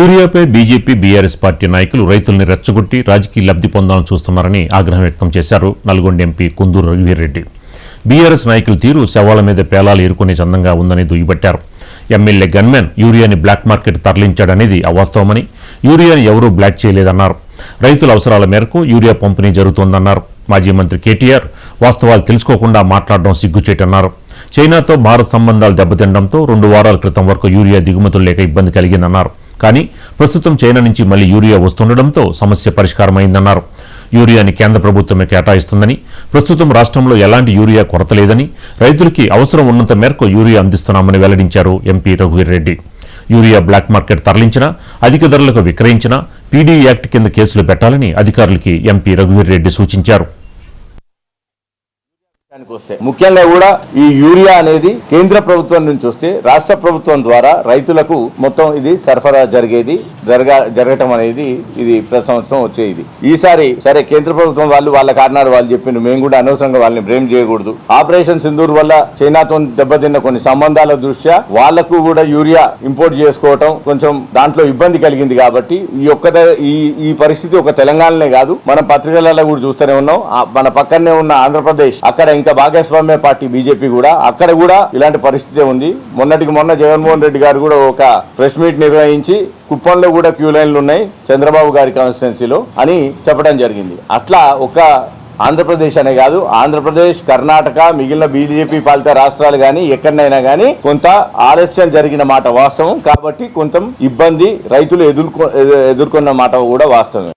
యూరియాపై BJP BRS party నాయకులు రైతుల్ని రెచ్చగొట్టి రాజకీయ లబ్ధి పొందాలని చూస్తున్నారని ఆగ్రహం వ్యక్తం చేశారు నల్గొండ ఎంపీ కుందూరు రఘువీర్రెడ్డి. బీఆర్ఎస్ నాయకుల తీరు శవాల మీద పేలాలు ఏరుకునే చందంగా ఉందని దుయ్యబట్టారు. ఎమ్మెల్యే గన్మెన్ యూరియాని బ్లాక్ మార్కెట్ తరలించాడనేది అవాస్తవమని, యూరియాని ఎవరూ బ్లాక్ చేయలేదన్నారు. రైతుల అవసరాల మేరకు యూరియా పంపిణీ జరుగుతోందన్నారు. మాజీ మంత్రి కేటీఆర్ వాస్తవాలు తెలుసుకోకుండా మాట్లాడడం సిగ్గుచేటన్నారు. చైనాతో భారత్ సంబంధాలు దెబ్బతినడంతో 2 వారాల క్రితం వరకు యూరియా దిగుమతులు లేక ఇబ్బంది కలిగిందన్నారు. కానీ ప్రస్తుతం చైనా నుంచి మళ్లీ యూరియా వస్తుండటంతో సమస్య పరిష్కారమైందన్నారు. యూరియాని కేంద్ర ప్రభుత్వమే కేటాయిస్తుందని, ప్రస్తుతం రాష్ట్రంలో ఎలాంటి యూరియా కొరత లేదని, రైతులకి అవసరం ఉన్నంత మేరకు యూరియా అందిస్తున్నామని వెల్లడించారు MP Raghuveerreddy. Urea black market తరలించినా, అధిక ధరలకు విక్రయించినా పీడీ యాక్ట్ కింద కేసులు పెట్టాలని అధికారులకి ఎంపీ రఘువీర్రెడ్డి సూచించారు. ముఖ్యంగా కూడా ఈ యూరియా అనేది కేంద్ర ప్రభుత్వం నుంచి వస్తే రాష్ట్ర ప్రభుత్వం ద్వారా రైతులకు మొత్తం ఇది సరఫరా జరగటం అనేది ఇది ప్రతి సంవత్సరం వచ్చేది. ఈసారి సరే కేంద్ర ప్రభుత్వం వాళ్ళ కారణాలు వాళ్ళు చెప్పిండు, మేము కూడా అనవసరంగా వాళ్ళని బ్లేమ్ చేయకూడదు. ఆపరేషన్ సింధూర్ వల్ల చైనాతో దెబ్బతిన్న కొన్ని సంబంధాల దృష్ట్యా వాళ్లకు కూడా యూరియా ఇంపోర్ట్ చేసుకోవటం కొంచెం దాంట్లో ఇబ్బంది కలిగింది. కాబట్టి ఈ పరిస్థితి ఒక తెలంగాణనే కాదు, మనం పత్రికలలో కూడా చూస్తూనే ఉన్నాం. మన పక్కనే ఉన్న ఆంధ్రప్రదేశ్, అక్కడ ఇంకా భాగస్వామ్య పార్టీ బీజేపీ కూడా అక్కడ కూడా ఇలాంటి పరిస్థితి ఉంది. మొన్న జగన్మోహన్ రెడ్డి గారు కూడా ఒక ప్రెస్ మీట్ నిర్వహించి కుప్పంలో కూడా క్యూ లైన్లు ఉన్నాయి చంద్రబాబు గారి కాన్స్టిట్యున్సీలో అని చెప్పడం జరిగింది. అట్లా ఒక ఆంధ్రప్రదేశ్ అనే కాదు, ఆంధ్రప్రదేశ్, కర్ణాటక, మిగిలిన బీజేపీ పాలిత రాష్ట్రాలు కానీ ఎక్కడైనా కానీ కొంత ఆలస్యం జరిగిన మాట వాస్తవం. కాబట్టి కొంత ఇబ్బంది రైతులు ఎదుర్కొన్న మాట కూడా వాస్తవం.